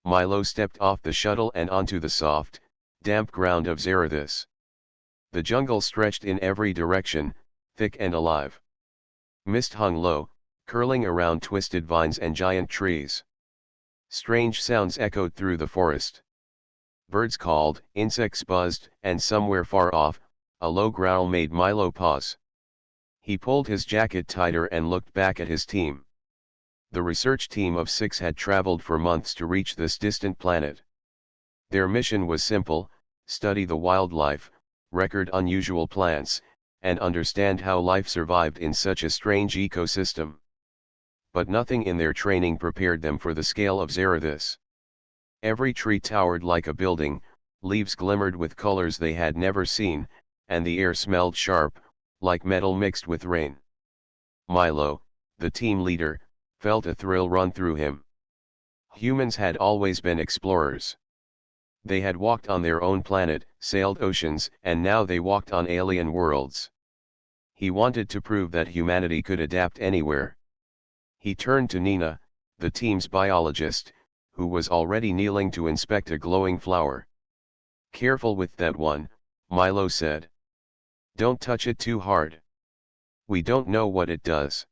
Milo stepped off the shuttle and onto the soft, damp ground of Zarathus. The jungle stretched in every direction, thick and alive. Mist hung low, curling around twisted vines and giant trees. Strange sounds echoed through the forest. Birds called, insects buzzed, and somewhere far off, a low growl made Milo pause. He pulled his jacket tighter and looked back at his team. The research team of 6 had traveled for months to reach this distant planet. Their mission was simple: study the wildlife, record unusual plants, and understand how life survived in such a strange ecosystem. But nothing in their training prepared them for the scale of Zarathus. Every tree towered like a building, leaves glimmered with colors they had never seen, and the air smelled sharp, like metal mixed with rain. Milo, the team leader, felt a thrill run through him. Humans had always been explorers. They had walked on their own planet, sailed oceans, and now they walked on alien worlds. He wanted to prove that humanity could adapt anywhere. He turned to Nina, the team's biologist, who was already kneeling to inspect a glowing flower. "Careful with that one," Milo said. "Don't touch it too hard. We don't know what it does."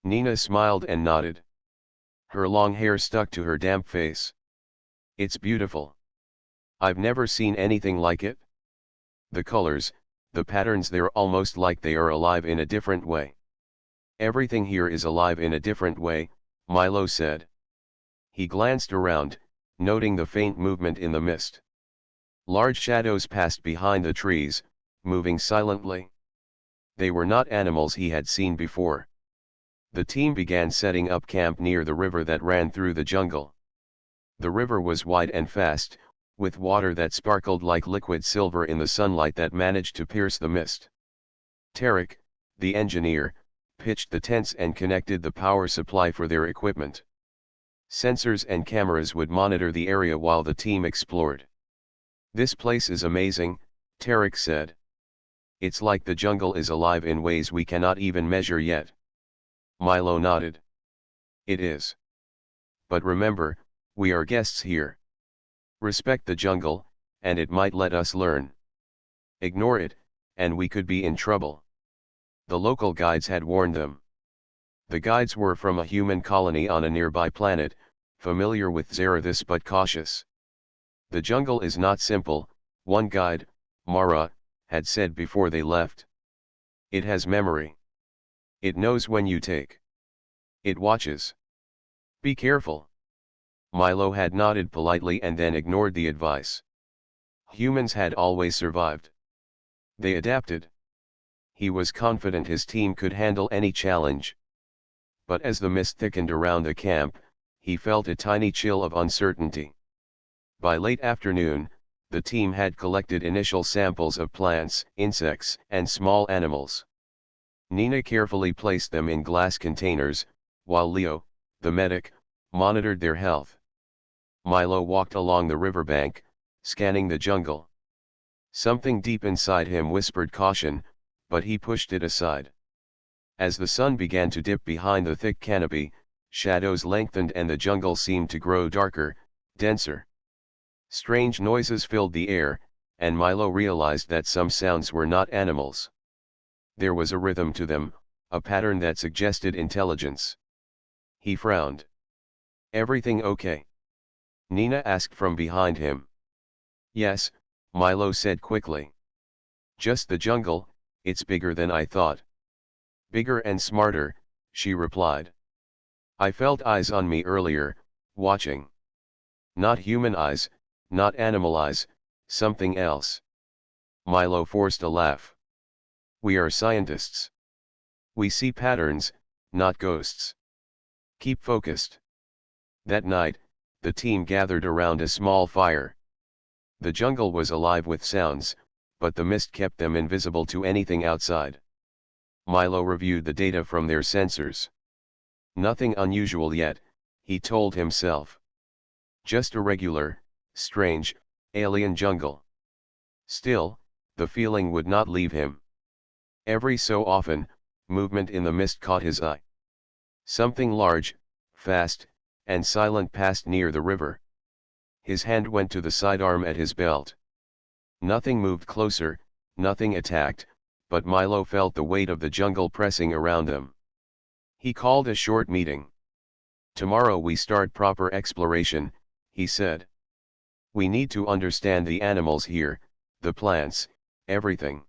Nina smiled and nodded. Her long hair stuck to her damp face. "It's beautiful. I've never seen anything like it. The colors, the patterns, they're almost like they are alive in a different way." "Everything here is alive in a different way," Milo said. He glanced around, noting the faint movement in the mist. Large shadows passed behind the trees, moving silently. They were not animals he had seen before. The team began setting up camp near the river that ran through the jungle. The river was wide and fast, with water that sparkled like liquid silver in the sunlight that managed to pierce the mist. Tarek, the engineer, pitched the tents and connected the power supply for their equipment. Sensors and cameras would monitor the area while the team explored. "This place is amazing," Tarek said. "It's like the jungle is alive in ways we cannot even measure yet." Milo nodded. "It is. But remember, we are guests here. Respect the jungle, and it might let us learn. Ignore it, and we could be in trouble." The local guides had warned them. The guides were from a human colony on a nearby planet, familiar with Zarathus but cautious. "The jungle is not simple," one guide, Mara, had said before they left. "It has memory. It knows when you take. It watches. Be careful." Milo had nodded politely and then ignored the advice. Humans had always survived. They adapted. He was confident his team could handle any challenge. But as the mist thickened around the camp, he felt a tiny chill of uncertainty. By late afternoon, the team had collected initial samples of plants, insects, and small animals. Nina carefully placed them in glass containers, while Leo, the medic, monitored their health. Milo walked along the riverbank, scanning the jungle. Something deep inside him whispered caution, but he pushed it aside. As the sun began to dip behind the thick canopy, shadows lengthened and the jungle seemed to grow darker, denser. Strange noises filled the air, and Milo realized that some sounds were not animals. There was a rhythm to them, a pattern that suggested intelligence. He frowned. "Everything okay?" Nina asked from behind him. "Yes," Milo said quickly. "Just the jungle, it's bigger than I thought." "Bigger and smarter," she replied. "I felt eyes on me earlier, watching. Not human eyes, not animal eyes, something else." Milo forced a laugh. "We are scientists. We see patterns, not ghosts. Keep focused." That night, the team gathered around a small fire. The jungle was alive with sounds, but the mist kept them invisible to anything outside. Milo reviewed the data from their sensors. Nothing unusual yet, he told himself. Just a regular, strange, alien jungle. Still, the feeling would not leave him. Every so often, movement in the mist caught his eye. Something large, fast, and silent passed near the river. His hand went to the sidearm at his belt. Nothing moved closer, nothing attacked, but Milo felt the weight of the jungle pressing around them. He called a short meeting. "Tomorrow we start proper exploration," he said. "We need to understand the animals here, the plants, everything.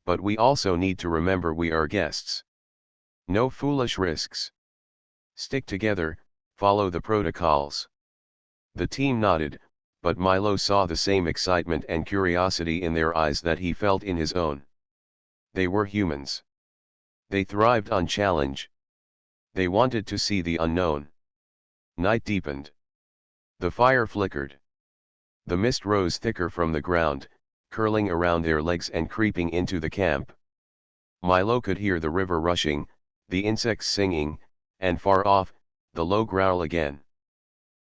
But we also need to remember we are guests. No foolish risks. Stick together, follow the protocols." The team nodded, but Milo saw the same excitement and curiosity in their eyes that he felt in his own. They were humans. They thrived on challenge. They wanted to see the unknown. Night deepened. The fire flickered. The mist rose thicker from the ground, curling around their legs and creeping into the camp. Milo could hear the river rushing, the insects singing, and far off, the low growl again.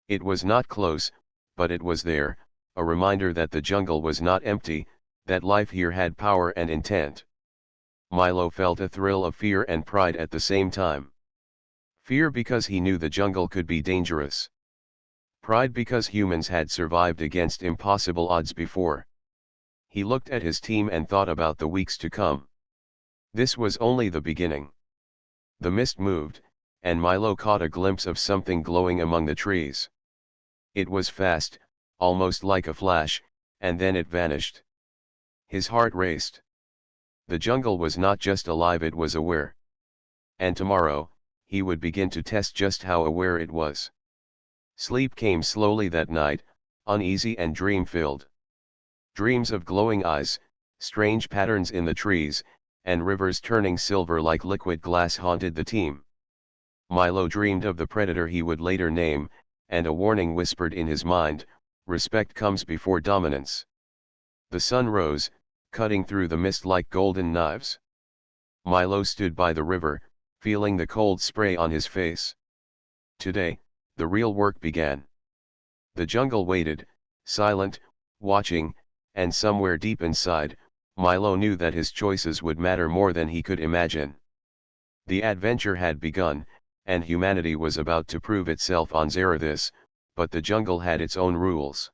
It was not close, but it was there, a reminder that the jungle was not empty, that life here had power and intent. Milo felt a thrill of fear and pride at the same time. Fear because he knew the jungle could be dangerous. Pride because humans had survived against impossible odds before. He looked at his team and thought about the weeks to come. This was only the beginning. The mist moved, and Milo caught a glimpse of something glowing among the trees. It was fast, almost like a flash, and then it vanished. His heart raced. The jungle was not just alive, it was aware. And tomorrow, he would begin to test just how aware it was. Sleep came slowly that night, uneasy and dream-filled. Dreams of glowing eyes, strange patterns in the trees, and rivers turning silver like liquid glass haunted the team. Milo dreamed of the predator he would later name, and a warning whispered in his mind: respect comes before dominance. The sun rose, cutting through the mist like golden knives. Milo stood by the river, feeling the cold spray on his face. Today, the real work began. The jungle waited, silent, watching, and somewhere deep inside, Milo knew that his choices would matter more than he could imagine. The adventure had begun, and humanity was about to prove itself on Zerathis, but the jungle had its own rules.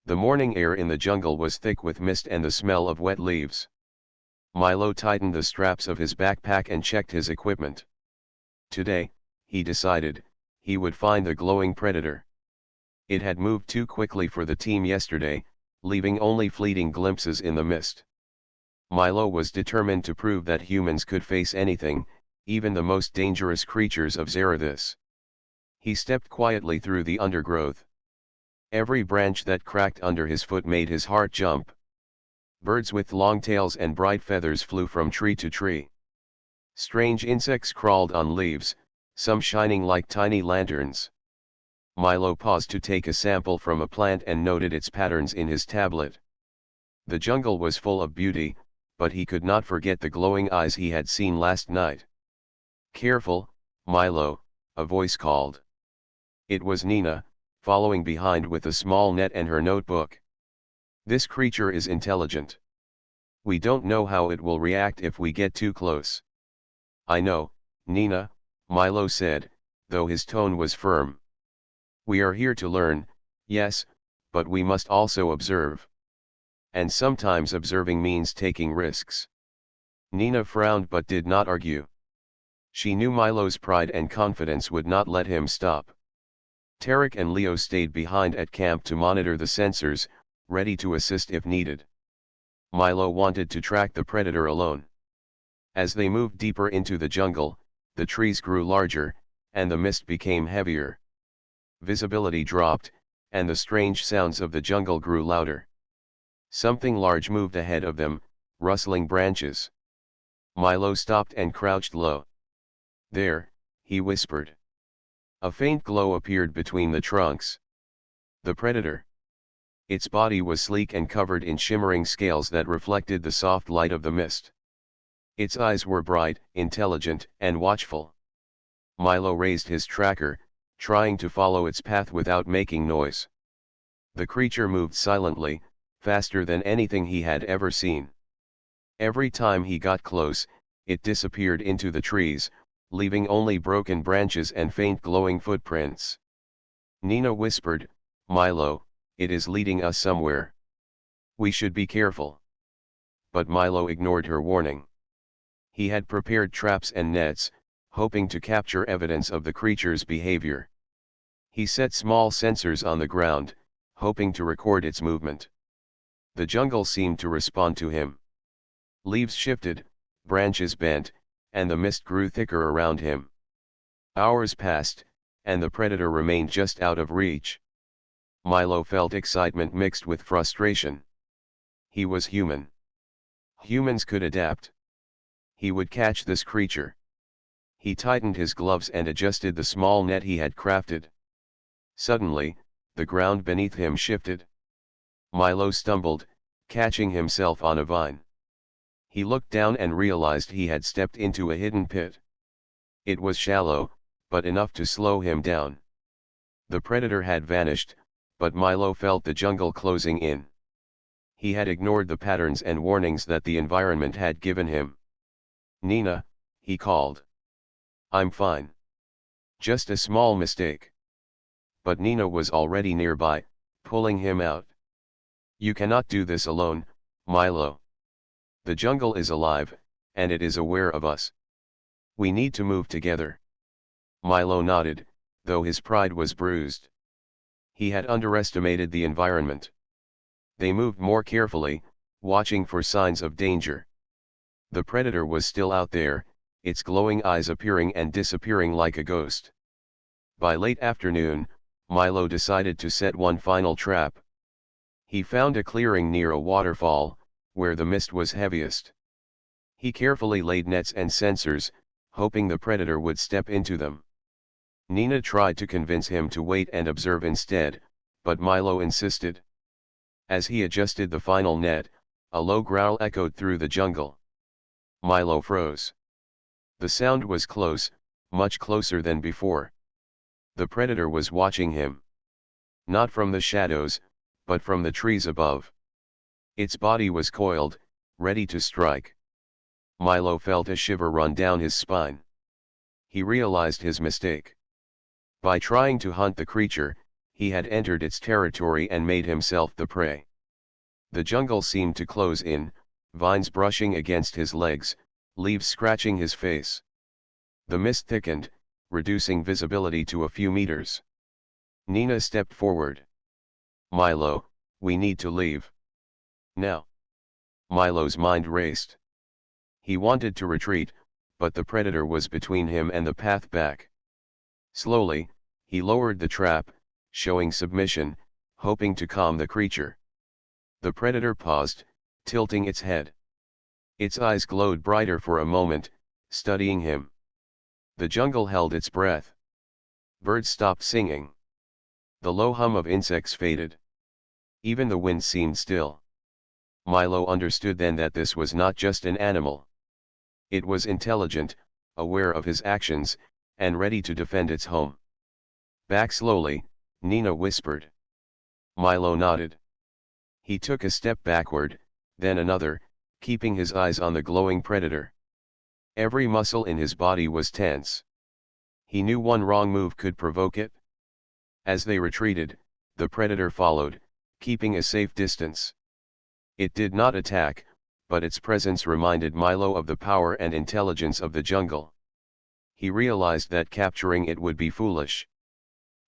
The morning air in the jungle was thick with mist and the smell of wet leaves. Milo tightened the straps of his backpack and checked his equipment. Today, he decided, he would find the glowing predator. It had moved too quickly for the team yesterday, leaving only fleeting glimpses in the mist. Milo was determined to prove that humans could face anything, even the most dangerous creatures of Zerathis. He stepped quietly through the undergrowth. Every branch that cracked under his foot made his heart jump. Birds with long tails and bright feathers flew from tree to tree. Strange insects crawled on leaves, some shining like tiny lanterns. Milo paused to take a sample from a plant and noted its patterns in his tablet. The jungle was full of beauty, but he could not forget the glowing eyes he had seen last night. "Careful, Milo," a voice called. It was Nina, following behind with a small net and her notebook. "This creature is intelligent. We don't know how it will react if we get too close." "I know, Nina," Milo said, though his tone was firm. "We are here to learn, yes, but we must also observe. And sometimes observing means taking risks." Nina frowned but did not argue. She knew Milo's pride and confidence would not let him stop. Tarek and Leo stayed behind at camp to monitor the sensors, ready to assist if needed. Milo wanted to track the predator alone. As they moved deeper into the jungle, the trees grew larger, and the mist became heavier. Visibility dropped, and the strange sounds of the jungle grew louder. Something large moved ahead of them, rustling branches. Milo stopped and crouched low. "There," he whispered. A faint glow appeared between the trunks. The predator. Its body was sleek and covered in shimmering scales that reflected the soft light of the mist. Its eyes were bright, intelligent, and watchful. Milo raised his tracker, trying to follow its path without making noise. The creature moved silently, faster than anything he had ever seen. Every time he got close, it disappeared into the trees, leaving only broken branches and faint glowing footprints. Nina whispered, Milo, it is leading us somewhere. We should be careful. But Milo ignored her warning. He had prepared traps and nets, hoping to capture evidence of the creature's behavior. He set small sensors on the ground, hoping to record its movement. The jungle seemed to respond to him. Leaves shifted, branches bent, and the mist grew thicker around him. Hours passed, and the predator remained just out of reach. Milo felt excitement mixed with frustration. He was human. Humans could adapt. He would catch this creature. He tightened his gloves and adjusted the small net he had crafted. Suddenly, the ground beneath him shifted. Milo stumbled, catching himself on a vine. He looked down and realized he had stepped into a hidden pit. It was shallow, but enough to slow him down. The predator had vanished, but Milo felt the jungle closing in. He had ignored the patterns and warnings that the environment had given him. "Nina," he called. "I'm fine. Just a small mistake." But Nina was already nearby, pulling him out. "You cannot do this alone, Milo. The jungle is alive, and it is aware of us. We need to move together." Milo nodded, though his pride was bruised. He had underestimated the environment. They moved more carefully, watching for signs of danger. The predator was still out there, its glowing eyes appearing and disappearing like a ghost. By late afternoon, Milo decided to set one final trap. He found a clearing near a waterfall, where the mist was heaviest. He carefully laid nets and sensors, hoping the predator would step into them. Nina tried to convince him to wait and observe instead, but Milo insisted. As he adjusted the final net, a low growl echoed through the jungle. Milo froze. The sound was close, much closer than before. The predator was watching him. Not from the shadows, but from the trees above. Its body was coiled, ready to strike. Milo felt a shiver run down his spine. He realized his mistake. By trying to hunt the creature, he had entered its territory and made himself the prey. The jungle seemed to close in, vines brushing against his legs, leaves scratching his face. The mist thickened, reducing visibility to a few meters. Nina stepped forward. "Milo, we need to leave. Now." Milo's mind raced. He wanted to retreat, but the predator was between him and the path back. Slowly, he lowered the trap, showing submission, hoping to calm the creature. The predator paused, tilting its head. Its eyes glowed brighter for a moment, studying him. The jungle held its breath. Birds stopped singing. The low hum of insects faded. Even the wind seemed still. Milo understood then that this was not just an animal. It was intelligent, aware of his actions, and ready to defend its home. "Back slowly," Nina whispered. Milo nodded. He took a step backward, then another, keeping his eyes on the glowing predator. Every muscle in his body was tense. He knew one wrong move could provoke it. As they retreated, the predator followed, keeping a safe distance. It did not attack, but its presence reminded Milo of the power and intelligence of the jungle. He realized that capturing it would be foolish.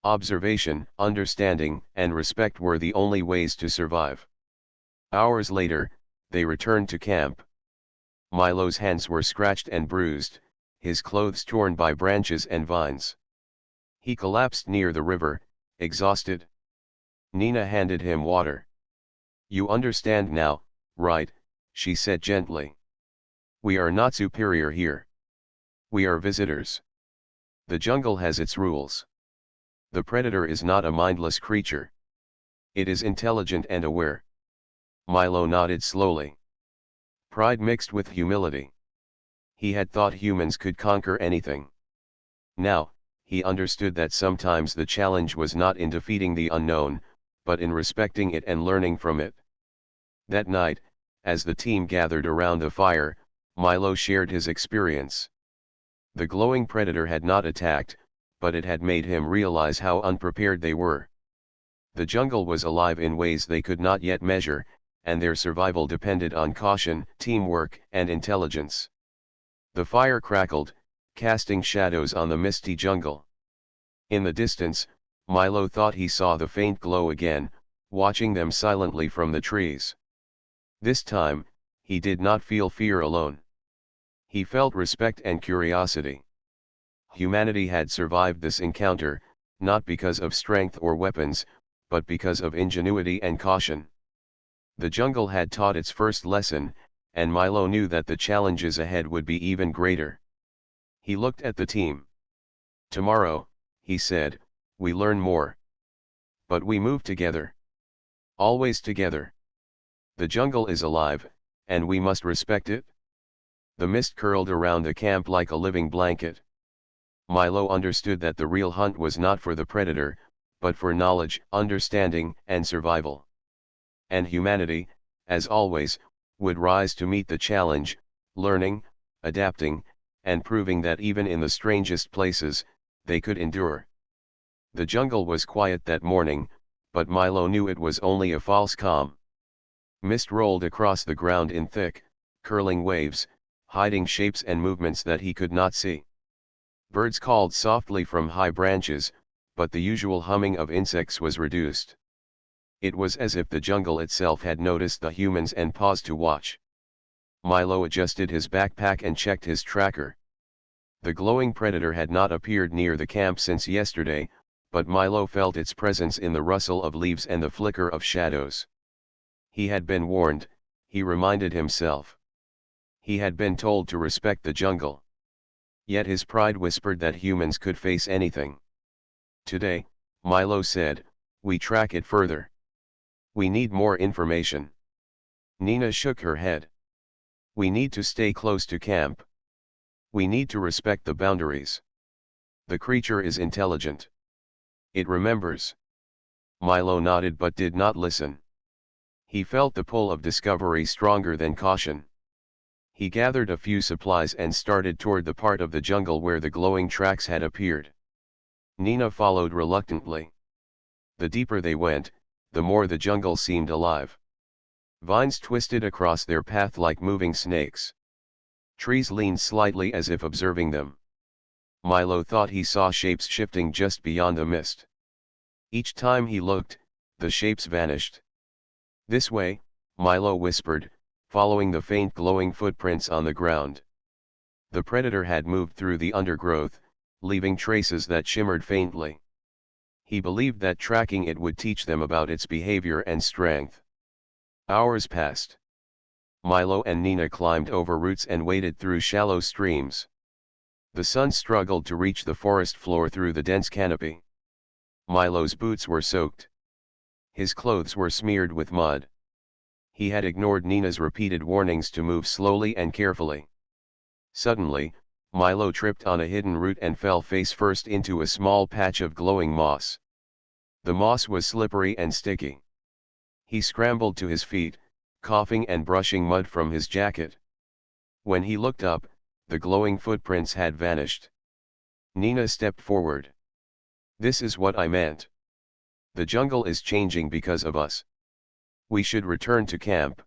Observation, understanding, and respect were the only ways to survive. Hours later, they returned to camp. Milo's hands were scratched and bruised, his clothes torn by branches and vines. He collapsed near the river, exhausted. Nina handed him water. "You understand now, right?" she said gently. "We are not superior here. We are visitors. The jungle has its rules. The predator is not a mindless creature. It is intelligent and aware." Milo nodded slowly. Pride mixed with humility. He had thought humans could conquer anything. Now, he understood that sometimes the challenge was not in defeating the unknown, but in respecting it and learning from it. That night, as the team gathered around the fire, Milo shared his experience. The glowing predator had not attacked, but it had made him realize how unprepared they were. The jungle was alive in ways they could not yet measure, and their survival depended on caution, teamwork, and intelligence. The fire crackled, casting shadows on the misty jungle. In the distance, Milo thought he saw the faint glow again, watching them silently from the trees. This time, he did not feel fear alone. He felt respect and curiosity. Humanity had survived this encounter, not because of strength or weapons, but because of ingenuity and caution. The jungle had taught its first lesson, and Milo knew that the challenges ahead would be even greater. He looked at the team. "Tomorrow," he said, "we learn more. But we move together. Always together. The jungle is alive, and we must respect it." The mist curled around the camp like a living blanket. Milo understood that the real hunt was not for the predator, but for knowledge, understanding, and survival. And humanity, as always, would rise to meet the challenge, learning, adapting, and proving that even in the strangest places, they could endure. The jungle was quiet that morning, but Milo knew it was only a false calm. Mist rolled across the ground in thick, curling waves, hiding shapes and movements that he could not see. Birds called softly from high branches, but the usual humming of insects was reduced. It was as if the jungle itself had noticed the humans and paused to watch. Milo adjusted his backpack and checked his tracker. The glowing predator had not appeared near the camp since yesterday, but Milo felt its presence in the rustle of leaves and the flicker of shadows. He had been warned, he reminded himself. He had been told to respect the jungle. Yet his pride whispered that humans could face anything. "Today," Milo said, "we track it further. We need more information." Nina shook her head. "We need to stay close to camp. We need to respect the boundaries. The creature is intelligent. It remembers." Milo nodded but did not listen. He felt the pull of discovery stronger than caution. He gathered a few supplies and started toward the part of the jungle where the glowing tracks had appeared. Nina followed reluctantly. The deeper they went, the more the jungle seemed alive. Vines twisted across their path like moving snakes. Trees leaned slightly as if observing them. Milo thought he saw shapes shifting just beyond the mist. Each time he looked, the shapes vanished. "This way," Milo whispered, following the faint glowing footprints on the ground. The predator had moved through the undergrowth, leaving traces that shimmered faintly. He believed that tracking it would teach them about its behavior and strength. Hours passed. Milo and Nina climbed over roots and waded through shallow streams. The sun struggled to reach the forest floor through the dense canopy. Milo's boots were soaked. His clothes were smeared with mud. He had ignored Nina's repeated warnings to move slowly and carefully. Suddenly, Milo tripped on a hidden root and fell face first into a small patch of glowing moss. The moss was slippery and sticky. He scrambled to his feet, coughing and brushing mud from his jacket. When he looked up, the glowing footprints had vanished. Nina stepped forward. "This is what I meant. The jungle is changing because of us. We should return to camp."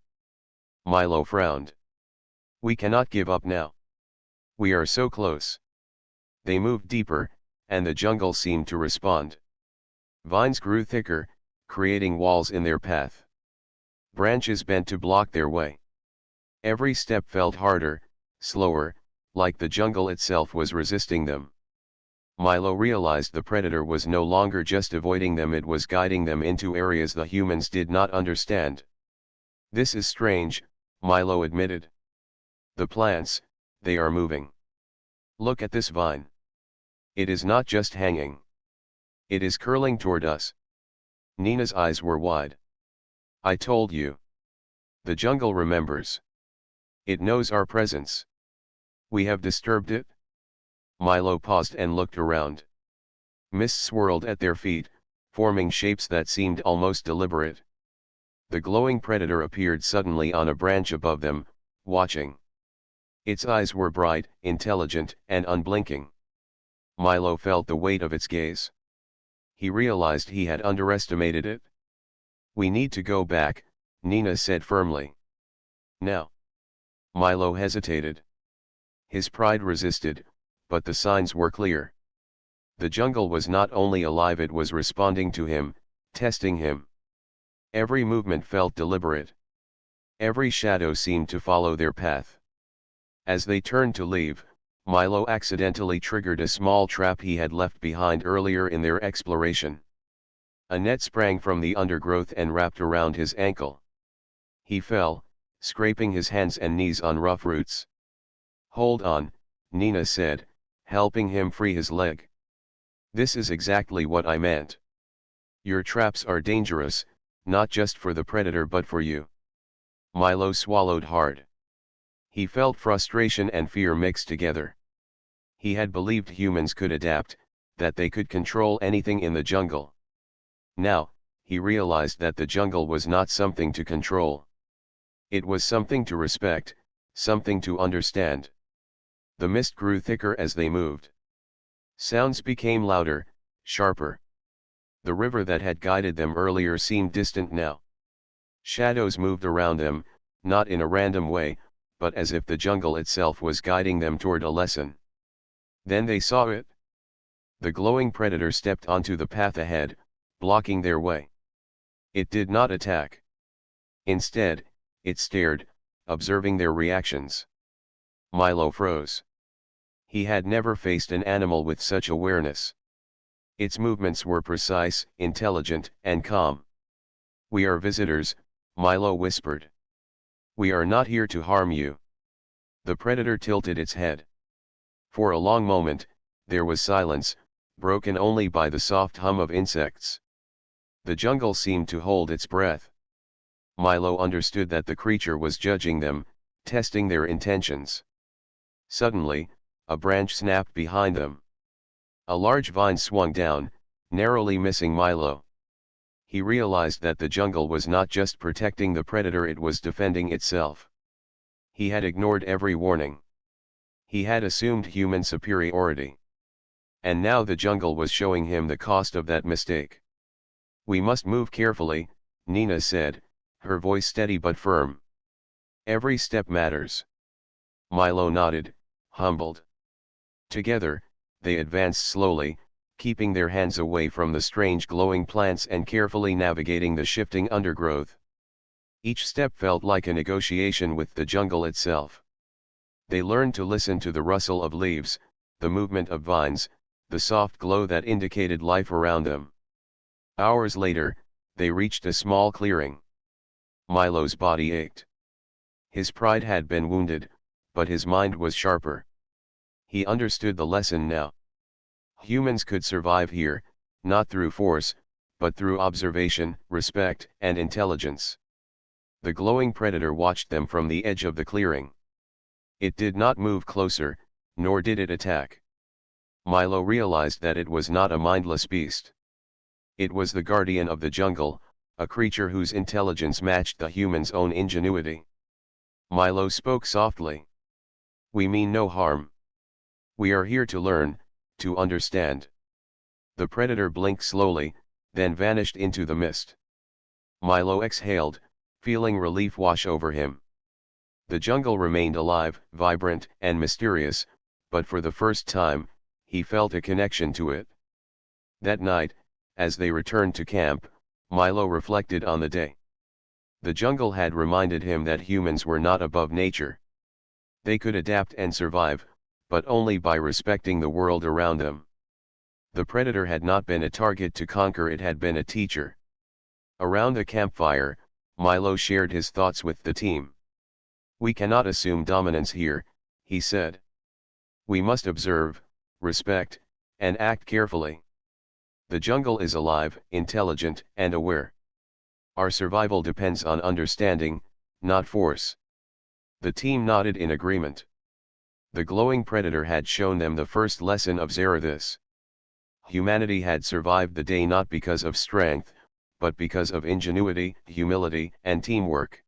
Milo frowned. "We cannot give up now. We are so close." They moved deeper, and the jungle seemed to respond. Vines grew thicker, creating walls in their path. Branches bent to block their way. Every step felt harder, slower, like the jungle itself was resisting them. Milo realized the predator was no longer just avoiding them, it was guiding them into areas the humans did not understand. "This is strange," Milo admitted. "The plants, they are moving. Look at this vine. It is not just hanging. It is curling toward us." Nina's eyes were wide. "I told you. The jungle remembers. It knows our presence. We have disturbed it." Milo paused and looked around. Mist swirled at their feet, forming shapes that seemed almost deliberate. The glowing predator appeared suddenly on a branch above them, watching. Its eyes were bright, intelligent, and unblinking. Milo felt the weight of its gaze. He realized he had underestimated it. "We need to go back," Nina said firmly. "Now." Milo hesitated. His pride resisted, but the signs were clear. The jungle was not only alive, it was responding to him, testing him. Every movement felt deliberate. Every shadow seemed to follow their path. As they turned to leave, Milo accidentally triggered a small trap he had left behind earlier in their exploration. A net sprang from the undergrowth and wrapped around his ankle. He fell, scraping his hands and knees on rough roots. "Hold on," Nina said, helping him free his leg. "This is exactly what I meant. Your traps are dangerous, not just for the predator but for you." Milo swallowed hard. He felt frustration and fear mixed together. He had believed humans could adapt, that they could control anything in the jungle. Now, he realized that the jungle was not something to control. It was something to respect, something to understand. The mist grew thicker as they moved. Sounds became louder, sharper. The river that had guided them earlier seemed distant now. Shadows moved around them, not in a random way, but as if the jungle itself was guiding them toward a lesson. Then they saw it. The glowing predator stepped onto the path ahead, blocking their way. It did not attack. Instead, it stared, observing their reactions. Milo froze. He had never faced an animal with such awareness. Its movements were precise, intelligent, and calm. "We are visitors," Milo whispered. "We are not here to harm you." The predator tilted its head. For a long moment, there was silence, broken only by the soft hum of insects. The jungle seemed to hold its breath. Milo understood that the creature was judging them, testing their intentions. Suddenly, a branch snapped behind them. A large vine swung down, narrowly missing Milo. He realized that the jungle was not just protecting the predator, it was defending itself. He had ignored every warning. He had assumed human superiority. And now the jungle was showing him the cost of that mistake. "We must move carefully," Nina said, her voice steady but firm. "Every step matters." Milo nodded, humbled. Together, they advanced slowly, keeping their hands away from the strange glowing plants and carefully navigating the shifting undergrowth. Each step felt like a negotiation with the jungle itself. They learned to listen to the rustle of leaves, the movement of vines, the soft glow that indicated life around them. Hours later, they reached a small clearing. Milo's body ached. His pride had been wounded, but his mind was sharper. He understood the lesson now. Humans could survive here, not through force, but through observation, respect, and intelligence. The glowing predator watched them from the edge of the clearing. It did not move closer, nor did it attack. Milo realized that it was not a mindless beast. It was the guardian of the jungle, a creature whose intelligence matched the human's own ingenuity. Milo spoke softly. "We mean no harm. We are here to learn, to understand." The predator blinked slowly, then vanished into the mist. Milo exhaled, feeling relief wash over him. The jungle remained alive, vibrant, and mysterious, but for the first time, he felt a connection to it. That night, as they returned to camp, Milo reflected on the day. The jungle had reminded him that humans were not above nature. They could adapt and survive, but only by respecting the world around them. The predator had not been a target to conquer, it had been a teacher. Around the campfire, Milo shared his thoughts with the team. "We cannot assume dominance here," he said. "We must observe, respect, and act carefully. The jungle is alive, intelligent, and aware. Our survival depends on understanding, not force." The team nodded in agreement. The glowing predator had shown them the first lesson of Zarathus. Humanity had survived the day not because of strength, but because of ingenuity, humility, and teamwork.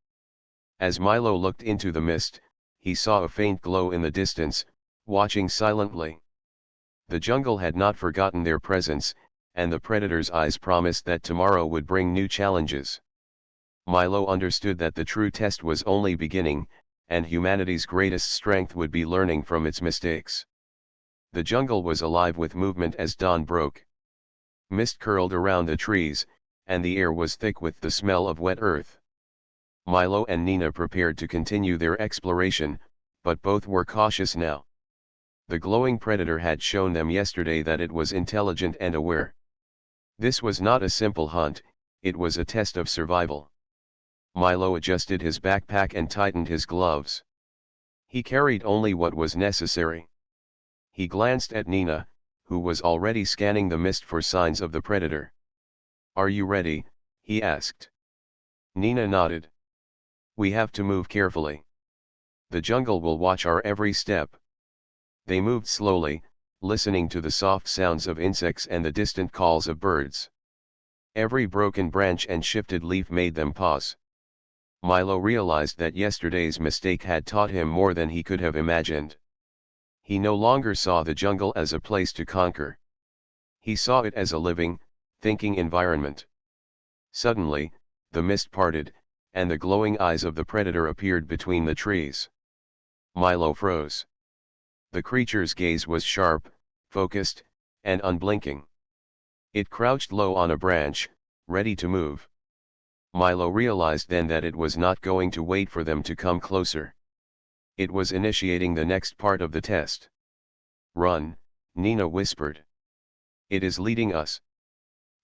As Milo looked into the mist, he saw a faint glow in the distance, watching silently. The jungle had not forgotten their presence, and the predator's eyes promised that tomorrow would bring new challenges. Milo understood that the true test was only beginning, and humanity's greatest strength would be learning from its mistakes. The jungle was alive with movement as dawn broke. Mist curled around the trees, and the air was thick with the smell of wet earth. Milo and Nina prepared to continue their exploration, but both were cautious now. The glowing predator had shown them yesterday that it was intelligent and aware. This was not a simple hunt, it was a test of survival. Milo adjusted his backpack and tightened his gloves. He carried only what was necessary. He glanced at Nina, who was already scanning the mist for signs of the predator. "Are you ready?" he asked. Nina nodded. "We have to move carefully. The jungle will watch our every step." They moved slowly, listening to the soft sounds of insects and the distant calls of birds. Every broken branch and shifted leaf made them pause. Milo realized that yesterday's mistake had taught him more than he could have imagined. He no longer saw the jungle as a place to conquer. He saw it as a living, thinking environment. Suddenly, the mist parted, and the glowing eyes of the predator appeared between the trees. Milo froze. The creature's gaze was sharp, focused, and unblinking. It crouched low on a branch, ready to move. Milo realized then that it was not going to wait for them to come closer. It was initiating the next part of the test. "Run," Nina whispered. "It is leading us.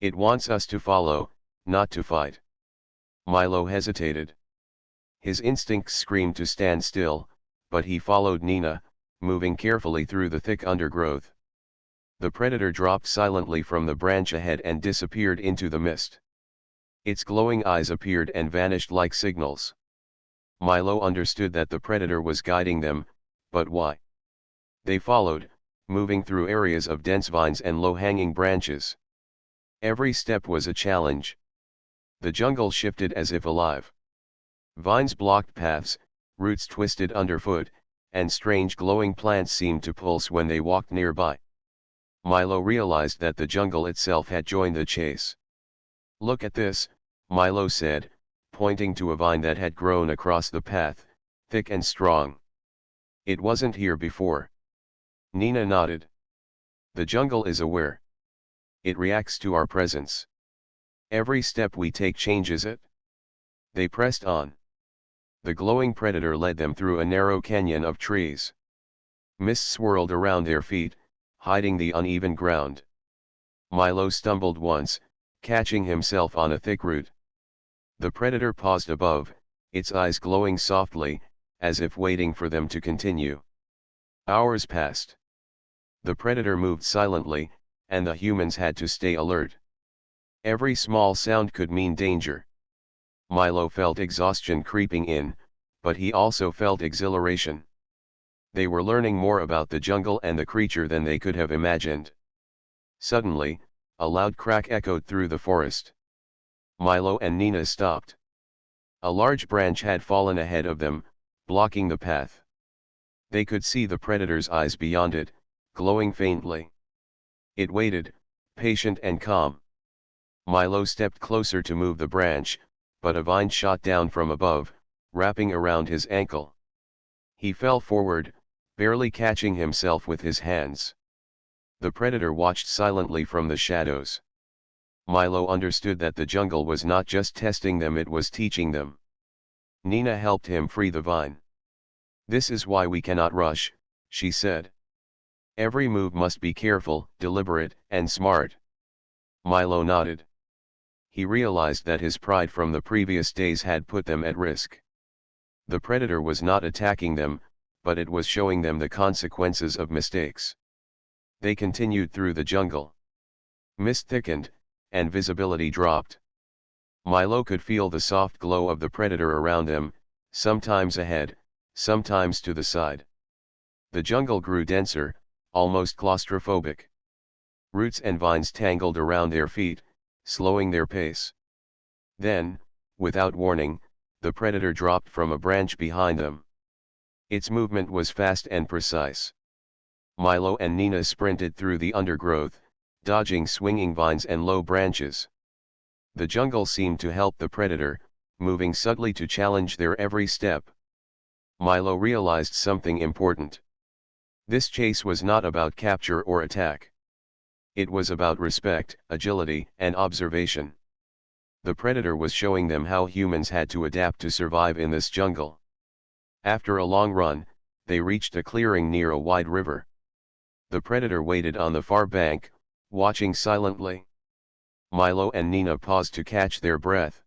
It wants us to follow, not to fight." Milo hesitated. His instincts screamed to stand still, but he followed Nina, moving carefully through the thick undergrowth. The predator dropped silently from the branch ahead and disappeared into the mist. Its glowing eyes appeared and vanished like signals. Milo understood that the predator was guiding them, but why? They followed, moving through areas of dense vines and low-hanging branches. Every step was a challenge. The jungle shifted as if alive. Vines blocked paths, roots twisted underfoot, and strange glowing plants seemed to pulse when they walked nearby. Milo realized that the jungle itself had joined the chase. "Look at this," Milo said, pointing to a vine that had grown across the path, thick and strong. "It wasn't here before." Nina nodded. "The jungle is aware. It reacts to our presence. Every step we take changes it." They pressed on. The glowing predator led them through a narrow canyon of trees. Mist swirled around their feet, hiding the uneven ground. Milo stumbled once, catching himself on a thick root. The predator paused above, its eyes glowing softly, as if waiting for them to continue. Hours passed. The predator moved silently, and the humans had to stay alert. Every small sound could mean danger. Milo felt exhaustion creeping in, but he also felt exhilaration. They were learning more about the jungle and the creature than they could have imagined. Suddenly, a loud crack echoed through the forest. Milo and Nina stopped. A large branch had fallen ahead of them, blocking the path. They could see the predator's eyes beyond it, glowing faintly. It waited, patient and calm. Milo stepped closer to move the branch, but a vine shot down from above, wrapping around his ankle. He fell forward, barely catching himself with his hands. The predator watched silently from the shadows. Milo understood that the jungle was not just testing them, it was teaching them. Nina helped him free the vine. "This is why we cannot rush," she said. "Every move must be careful, deliberate, and smart." Milo nodded. He realized that his pride from the previous days had put them at risk. The predator was not attacking them, but it was showing them the consequences of mistakes. They continued through the jungle. Mist thickened, and visibility dropped. Milo could feel the soft glow of the predator around them, sometimes ahead, sometimes to the side. The jungle grew denser, almost claustrophobic. Roots and vines tangled around their feet, slowing their pace. Then, without warning, the predator dropped from a branch behind them. Its movement was fast and precise. Milo and Nina sprinted through the undergrowth, dodging swinging vines and low branches. The jungle seemed to help the predator, moving subtly to challenge their every step. Milo realized something important. This chase was not about capture or attack. It was about respect, agility, and observation. The predator was showing them how humans had to adapt to survive in this jungle. After a long run, they reached a clearing near a wide river. The predator waited on the far bank, watching silently. Milo and Nina paused to catch their breath.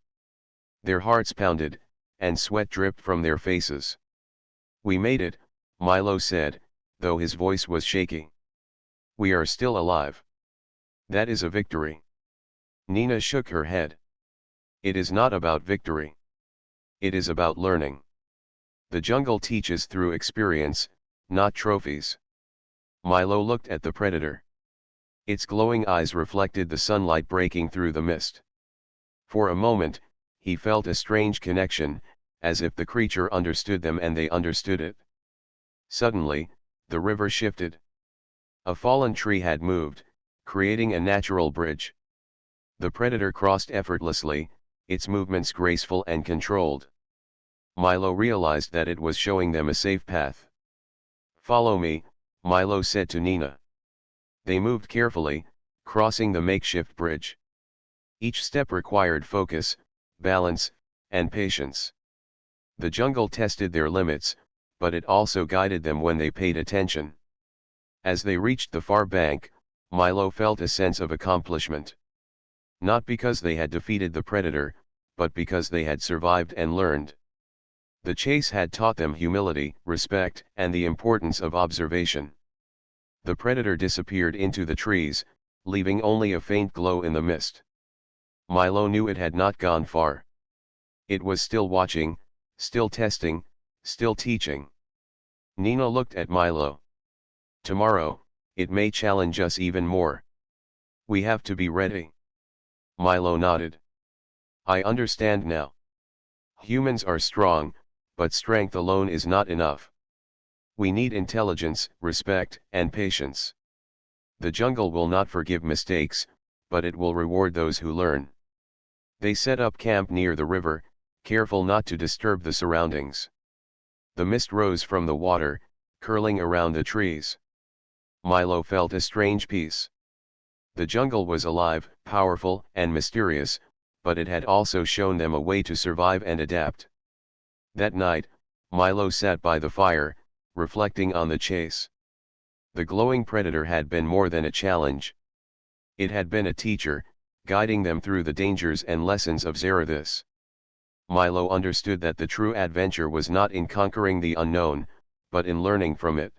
Their hearts pounded, and sweat dripped from their faces. "We made it," Milo said, though his voice was shaky. "We are still alive. That is a victory." Nina shook her head. "It is not about victory. It is about learning. The jungle teaches through experience, not trophies." Milo looked at the predator. Its glowing eyes reflected the sunlight breaking through the mist. For a moment, he felt a strange connection, as if the creature understood them and they understood it. Suddenly, the river shifted. A fallen tree had moved, creating a natural bridge. The predator crossed effortlessly, its movements graceful and controlled. Milo realized that it was showing them a safe path. "Follow me," Milo said to Nina. They moved carefully, crossing the makeshift bridge. Each step required focus, balance, and patience. The jungle tested their limits, but it also guided them when they paid attention. As they reached the far bank, Milo felt a sense of accomplishment. Not because they had defeated the predator, but because they had survived and learned. The chase had taught them humility, respect, and the importance of observation. The predator disappeared into the trees, leaving only a faint glow in the mist. Milo knew it had not gone far. It was still watching, still testing, still teaching. Nina looked at Milo. "Tomorrow, it may challenge us even more. We have to be ready." Milo nodded. "I understand now. Humans are strong, but strength alone is not enough. We need intelligence, respect, and patience. The jungle will not forgive mistakes, but it will reward those who learn." They set up camp near the river, careful not to disturb the surroundings. The mist rose from the water, curling around the trees. Milo felt a strange peace. The jungle was alive, powerful, and mysterious, but it had also shown them a way to survive and adapt. That night, Milo sat by the fire, reflecting on the chase. The glowing predator had been more than a challenge. It had been a teacher, guiding them through the dangers and lessons of Zarathus. Milo understood that the true adventure was not in conquering the unknown, but in learning from it.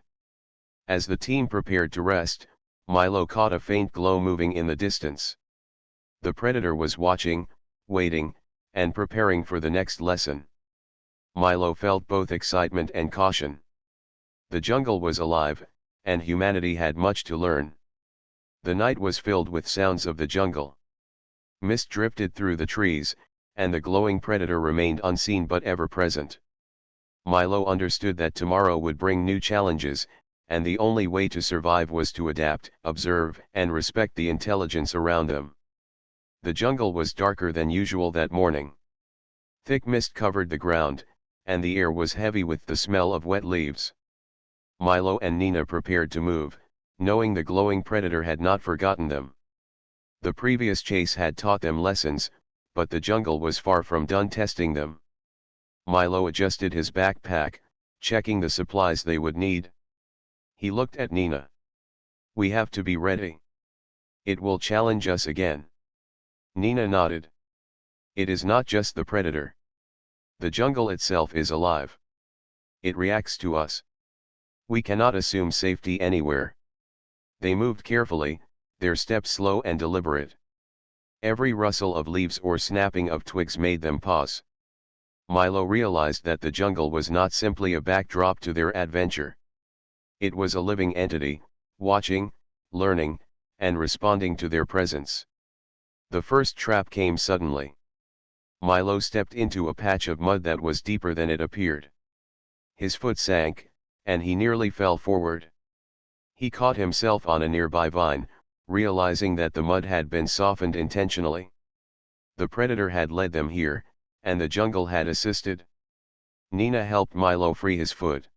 As the team prepared to rest, Milo caught a faint glow moving in the distance. The predator was watching, waiting, and preparing for the next lesson. Milo felt both excitement and caution. The jungle was alive, and humanity had much to learn. The night was filled with sounds of the jungle. Mist drifted through the trees, and the glowing predator remained unseen but ever present. Milo understood that tomorrow would bring new challenges, and the only way to survive was to adapt, observe, and respect the intelligence around them. The jungle was darker than usual that morning. Thick mist covered the ground, and the air was heavy with the smell of wet leaves. Milo and Nina prepared to move, knowing the glowing predator had not forgotten them. The previous chase had taught them lessons, but the jungle was far from done testing them. Milo adjusted his backpack, checking the supplies they would need. He looked at Nina. "We have to be ready. It will challenge us again." Nina nodded. "It is not just the predator. The jungle itself is alive. It reacts to us. We cannot assume safety anywhere." They moved carefully, their steps slow and deliberate. Every rustle of leaves or snapping of twigs made them pause. Milo realized that the jungle was not simply a backdrop to their adventure. It was a living entity, watching, learning, and responding to their presence. The first trap came suddenly. Milo stepped into a patch of mud that was deeper than it appeared. His foot sank, and he nearly fell forward. He caught himself on a nearby vine, realizing that the mud had been softened intentionally. The predator had led them here, and the jungle had assisted. Nina helped Milo free his foot.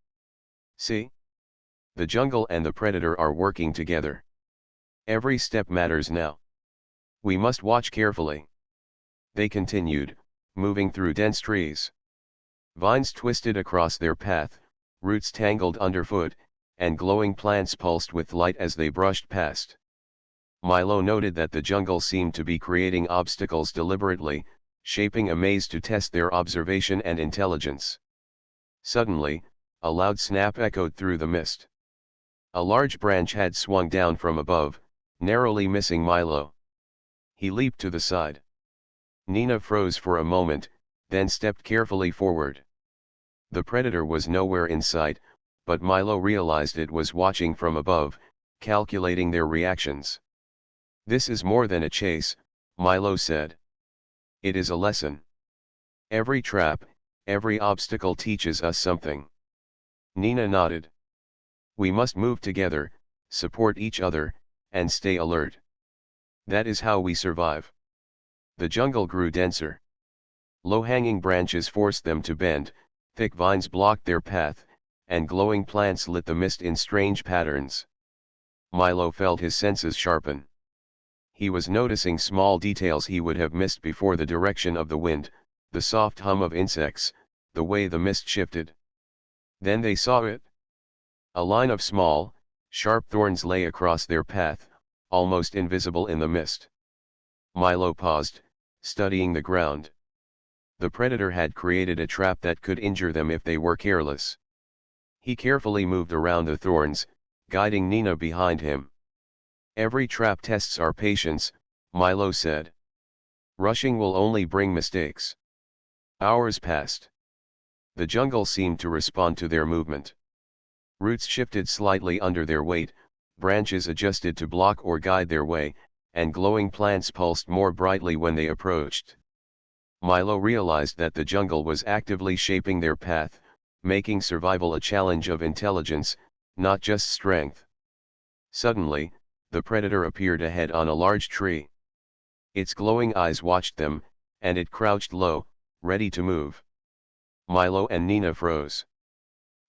See? The jungle and the predator are working together. Every step matters now. We must watch carefully. They continued, moving through dense trees. Vines twisted across their path, roots tangled underfoot, and glowing plants pulsed with light as they brushed past. Milo noted that the jungle seemed to be creating obstacles deliberately, shaping a maze to test their observation and intelligence. Suddenly, a loud snap echoed through the mist. A large branch had swung down from above, narrowly missing Milo. He leaped to the side. Nina froze for a moment, then stepped carefully forward. The predator was nowhere in sight, but Milo realized it was watching from above, calculating their reactions. "This is more than a chase," Milo said. "It is a lesson. Every trap, every obstacle teaches us something." Nina nodded. "We must move together, support each other, and stay alert. That is how we survive." The jungle grew denser. Low-hanging branches forced them to bend, thick vines blocked their path, and glowing plants lit the mist in strange patterns. Milo felt his senses sharpen. He was noticing small details he would have missed before: the direction of the wind, the soft hum of insects, the way the mist shifted. Then they saw it. A line of small, sharp thorns lay across their path, almost invisible in the mist. Milo paused, studying the ground. The predator had created a trap that could injure them if they were careless. He carefully moved around the thorns, guiding Nina behind him. "Every trap tests our patience," Milo said. "Rushing will only bring mistakes." Hours passed. The jungle seemed to respond to their movement. Roots shifted slightly under their weight, branches adjusted to block or guide their way, and glowing plants pulsed more brightly when they approached. Milo realized that the jungle was actively shaping their path, making survival a challenge of intelligence, not just strength. Suddenly, the predator appeared ahead on a large tree. Its glowing eyes watched them, and it crouched low, ready to move. Milo and Nina froze.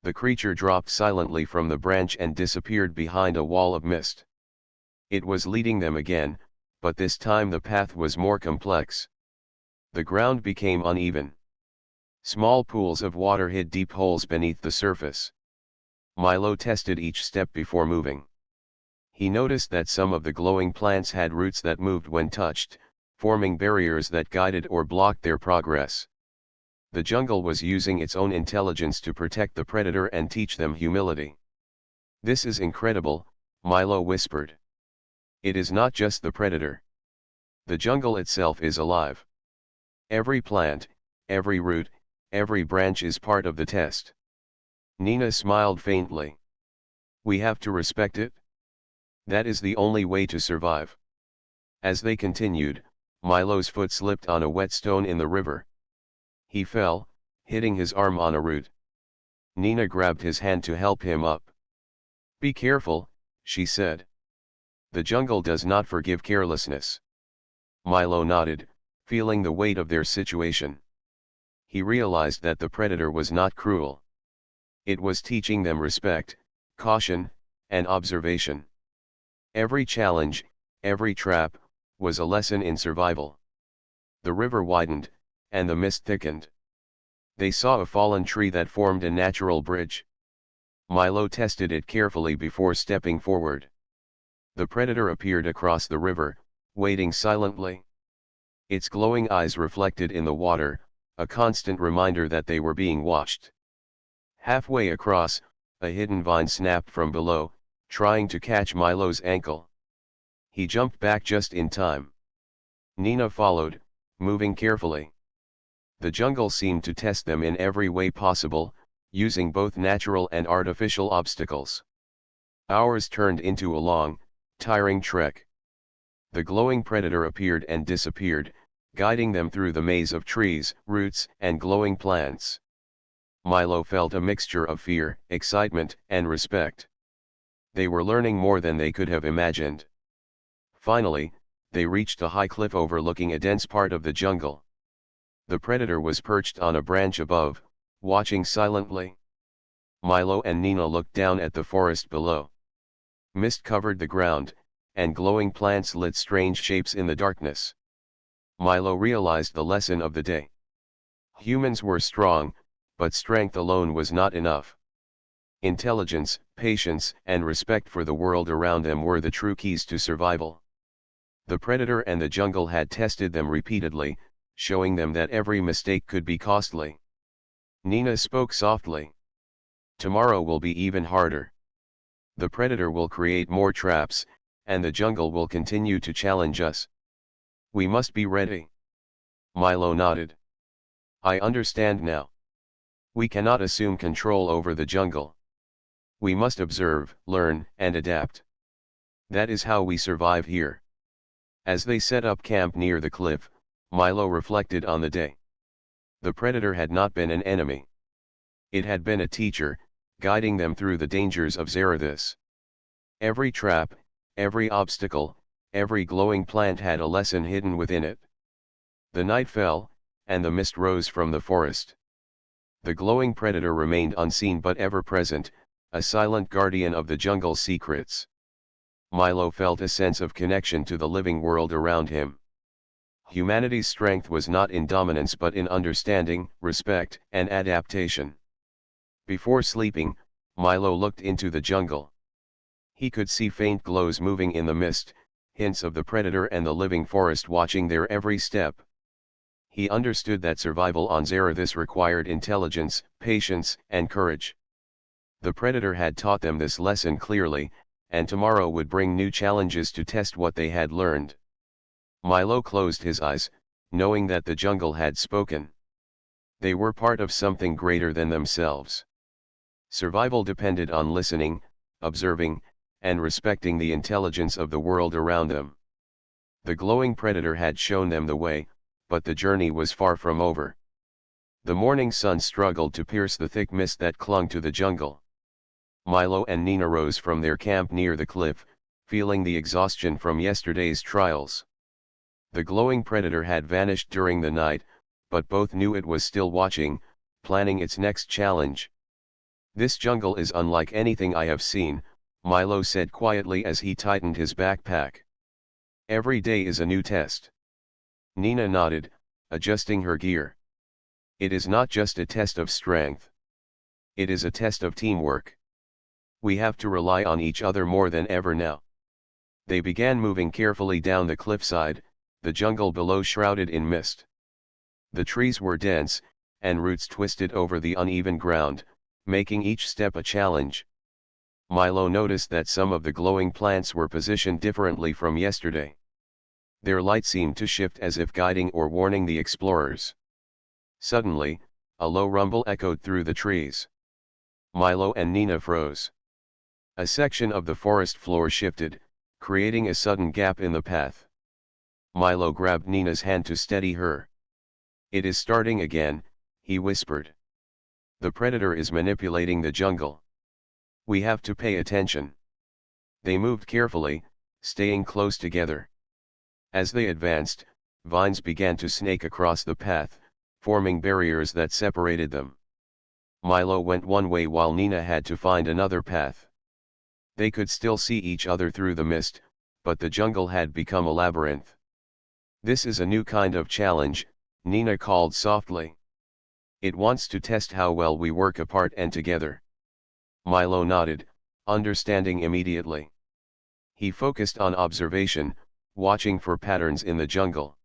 The creature dropped silently from the branch and disappeared behind a wall of mist. It was leading them again, but this time the path was more complex. The ground became uneven. Small pools of water hid deep holes beneath the surface. Milo tested each step before moving. He noticed that some of the glowing plants had roots that moved when touched, forming barriers that guided or blocked their progress. The jungle was using its own intelligence to protect the predator and teach them humility. "This is incredible," Milo whispered. "It is not just the predator. The jungle itself is alive. Every plant, every root, every branch is part of the test." Nina smiled faintly. "We have to respect it. That is the only way to survive." As they continued, Milo's foot slipped on a wet stone in the river. He fell, hitting his arm on a root. Nina grabbed his hand to help him up. "Be careful," she said. "The jungle does not forgive carelessness." Milo nodded, feeling the weight of their situation. He realized that the predator was not cruel. It was teaching them respect, caution, and observation. Every challenge, every trap, was a lesson in survival. The river widened, and the mist thickened. They saw a fallen tree that formed a natural bridge. Milo tested it carefully before stepping forward. The predator appeared across the river, waiting silently. Its glowing eyes reflected in the water, a constant reminder that they were being watched. Halfway across, a hidden vine snapped from below, trying to catch Milo's ankle. He jumped back just in time. Nina followed, moving carefully. The jungle seemed to test them in every way possible, using both natural and artificial obstacles. Hours turned into a long, tiring trek. The glowing predator appeared and disappeared, guiding them through the maze of trees, roots, and glowing plants. Milo felt a mixture of fear, excitement, and respect. They were learning more than they could have imagined. Finally, they reached a high cliff overlooking a dense part of the jungle. The predator was perched on a branch above, watching silently. Milo and Nina looked down at the forest below. Mist covered the ground, and glowing plants lit strange shapes in the darkness. Milo realized the lesson of the day. Humans were strong, but strength alone was not enough. Intelligence, patience, and respect for the world around them were the true keys to survival. The predator and the jungle had tested them repeatedly, showing them that every mistake could be costly. Nina spoke softly. Tomorrow will be even harder. The predator will create more traps, and the jungle will continue to challenge us. We must be ready. Milo nodded. I understand now. We cannot assume control over the jungle. We must observe, learn, and adapt. That is how we survive here. As they set up camp near the cliff, Milo reflected on the day. The predator had not been an enemy. It had been a teacher, guiding them through the dangers of Zarathus. Every trap, every obstacle, every glowing plant had a lesson hidden within it. The night fell, and the mist rose from the forest. The glowing predator remained unseen but ever present, a silent guardian of the jungle's secrets. Milo felt a sense of connection to the living world around him. Humanity's strength was not in dominance but in understanding, respect, and adaptation. Before sleeping, Milo looked into the jungle. He could see faint glows moving in the mist, hints of the predator and the living forest watching their every step. He understood that survival on Zarathus required intelligence, patience, and courage. The predator had taught them this lesson clearly, and tomorrow would bring new challenges to test what they had learned. Milo closed his eyes, knowing that the jungle had spoken. They were part of something greater than themselves. Survival depended on listening, observing, and respecting the intelligence of the world around them. The glowing predator had shown them the way, but the journey was far from over. The morning sun struggled to pierce the thick mist that clung to the jungle. Milo and Nina rose from their camp near the cliff, feeling the exhaustion from yesterday's trials. The glowing predator had vanished during the night, but both knew it was still watching, planning its next challenge. This jungle is unlike anything I have seen, Milo said quietly as he tightened his backpack. Every day is a new test. Nina nodded, adjusting her gear. It is not just a test of strength. It is a test of teamwork. We have to rely on each other more than ever now. They began moving carefully down the cliffside, the jungle below shrouded in mist. The trees were dense, and roots twisted over the uneven ground, making each step a challenge. Milo noticed that some of the glowing plants were positioned differently from yesterday. Their light seemed to shift as if guiding or warning the explorers. Suddenly, a low rumble echoed through the trees. Milo and Nina froze. A section of the forest floor shifted, creating a sudden gap in the path. Milo grabbed Nina's hand to steady her. It is starting again, he whispered. The predator is manipulating the jungle. We have to pay attention. They moved carefully, staying close together. As they advanced, vines began to snake across the path, forming barriers that separated them. Milo went one way while Nina had to find another path. They could still see each other through the mist, but the jungle had become a labyrinth. This is a new kind of challenge, Nina called softly. It wants to test how well we work apart and together. Milo nodded, understanding immediately. He focused on observation, watching for patterns in the jungle.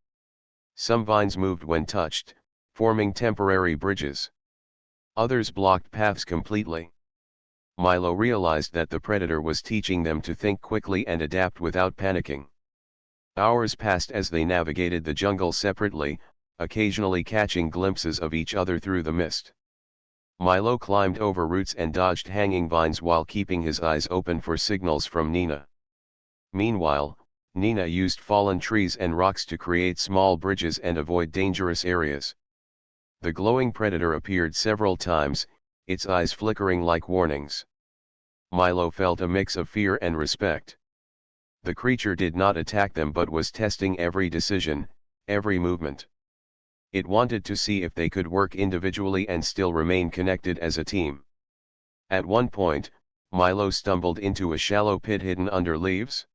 Some vines moved when touched, forming temporary bridges. Others blocked paths completely. Milo realized that the predator was teaching them to think quickly and adapt without panicking. Hours passed as they navigated the jungle separately, occasionally catching glimpses of each other through the mist. Milo climbed over roots and dodged hanging vines while keeping his eyes open for signals from Nina. Meanwhile, Nina used fallen trees and rocks to create small bridges and avoid dangerous areas. The glowing predator appeared several times, its eyes flickering like warnings. Milo felt a mix of fear and respect. The creature did not attack them but was testing every decision, every movement. It wanted to see if they could work individually and still remain connected as a team. At one point, Milo stumbled into a shallow pit hidden under leaves.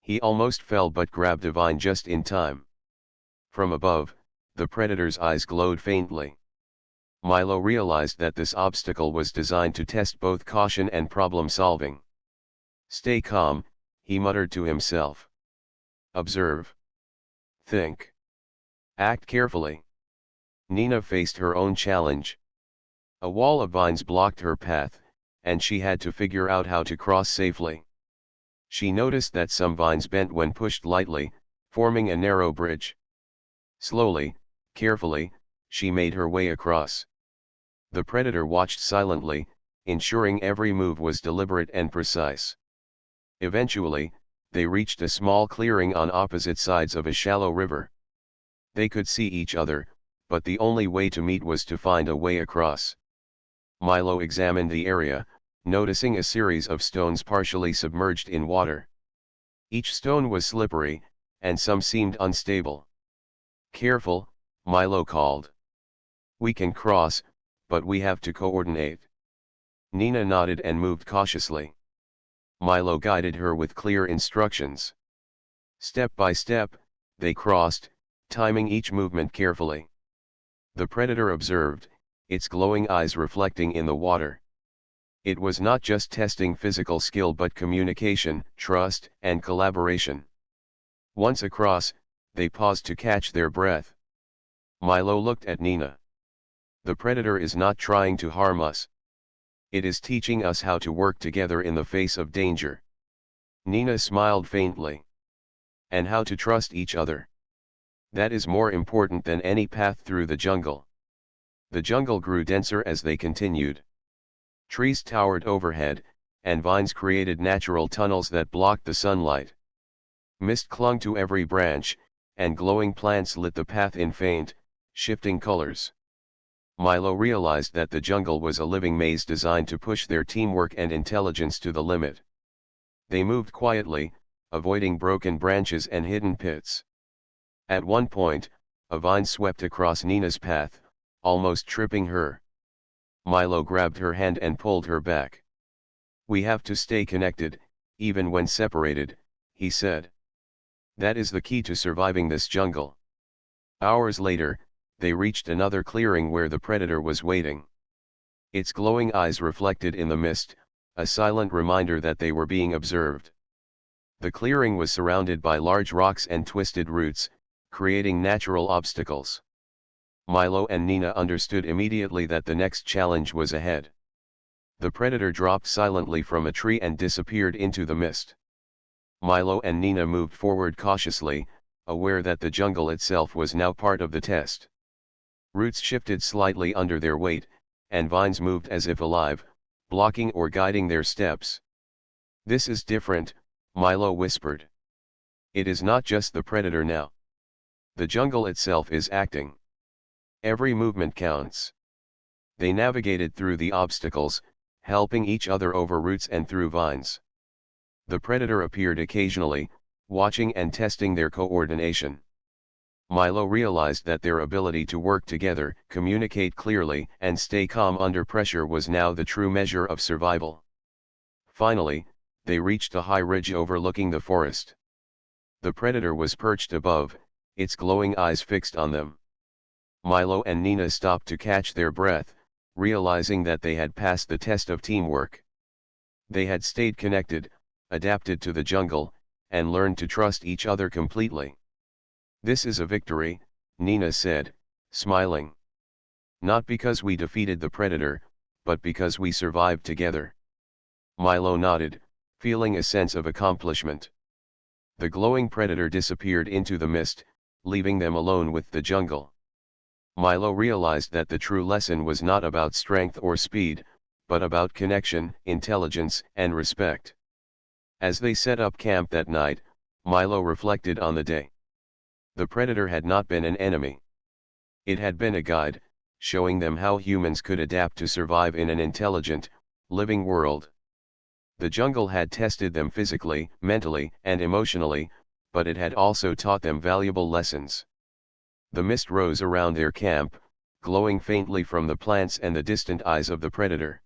He almost fell but grabbed a vine just in time. From above, the predator's eyes glowed faintly. Milo realized that this obstacle was designed to test both caution and problem-solving. "Stay calm," he muttered to himself. "Observe. Think. Act carefully." Nina faced her own challenge. A wall of vines blocked her path, and she had to figure out how to cross safely. She noticed that some vines bent when pushed lightly, forming a narrow bridge. Slowly, carefully, she made her way across. The predator watched silently, ensuring every move was deliberate and precise. Eventually, they reached a small clearing on opposite sides of a shallow river. They could see each other, but the only way to meet was to find a way across. Milo examined the area, noticing a series of stones partially submerged in water. Each stone was slippery, and some seemed unstable. "Careful," Milo called. "We can cross, but we have to coordinate." Nina nodded and moved cautiously. Milo guided her with clear instructions. Step by step, they crossed, timing each movement carefully. The predator observed, its glowing eyes reflecting in the water. It was not just testing physical skill but communication, trust, and collaboration. Once across, they paused to catch their breath. Milo looked at Nina. "The predator is not trying to harm us. It is teaching us how to work together in the face of danger." Nina smiled faintly. "And how to trust each other. That is more important than any path through the jungle." The jungle grew denser as they continued. Trees towered overhead, and vines created natural tunnels that blocked the sunlight. Mist clung to every branch, and glowing plants lit the path in faint, shifting colors. Milo realized that the jungle was a living maze designed to push their teamwork and intelligence to the limit. They moved quietly, avoiding broken branches and hidden pits. At one point, a vine swept across Nina's path, almost tripping her. Milo grabbed her hand and pulled her back. "We have to stay connected, even when separated," he said. "That is the key to surviving this jungle." Hours later, they reached another clearing where the predator was waiting. Its glowing eyes reflected in the mist, a silent reminder that they were being observed. The clearing was surrounded by large rocks and twisted roots, creating natural obstacles. Milo and Nina understood immediately that the next challenge was ahead. The predator dropped silently from a tree and disappeared into the mist. Milo and Nina moved forward cautiously, aware that the jungle itself was now part of the test. Roots shifted slightly under their weight, and vines moved as if alive, blocking or guiding their steps. "This is different," Milo whispered. "It is not just the predator now. The jungle itself is acting. Every movement counts." They navigated through the obstacles, helping each other over roots and through vines. The predator appeared occasionally, watching and testing their coordination. Milo realized that their ability to work together, communicate clearly, and stay calm under pressure was now the true measure of survival. Finally, they reached a high ridge overlooking the forest. The predator was perched above, its glowing eyes fixed on them. Milo and Nina stopped to catch their breath, realizing that they had passed the test of teamwork. They had stayed connected, adapted to the jungle, and learned to trust each other completely. "This is a victory," Nina said, smiling. "Not because we defeated the predator, but because we survived together." Milo nodded, feeling a sense of accomplishment. The glowing predator disappeared into the mist, leaving them alone with the jungle. Milo realized that the true lesson was not about strength or speed, but about connection, intelligence, and respect. As they set up camp that night, Milo reflected on the day. The predator had not been an enemy. It had been a guide, showing them how humans could adapt to survive in an intelligent, living world. The jungle had tested them physically, mentally, and emotionally, but it had also taught them valuable lessons. The mist rose around their camp, glowing faintly from the plants and the distant eyes of the predator.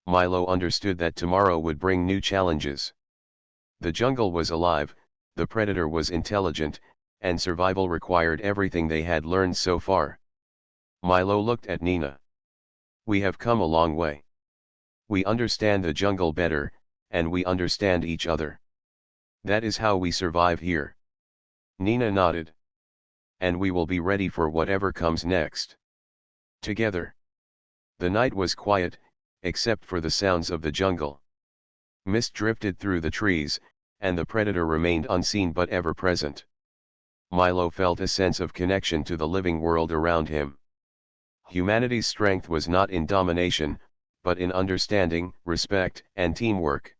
Milo understood that tomorrow would bring new challenges. The jungle was alive, the predator was intelligent, and survival required everything they had learned so far. Milo looked at Nina. We have come a long way. We understand the jungle better, and we understand each other. That is how we survive here. Nina nodded. And we will be ready for whatever comes next. Together. The night was quiet, except for the sounds of the jungle. Mist drifted through the trees, and the predator remained unseen but ever present. Milo felt a sense of connection to the living world around him. Humanity's strength was not in domination, but in understanding, respect, and teamwork.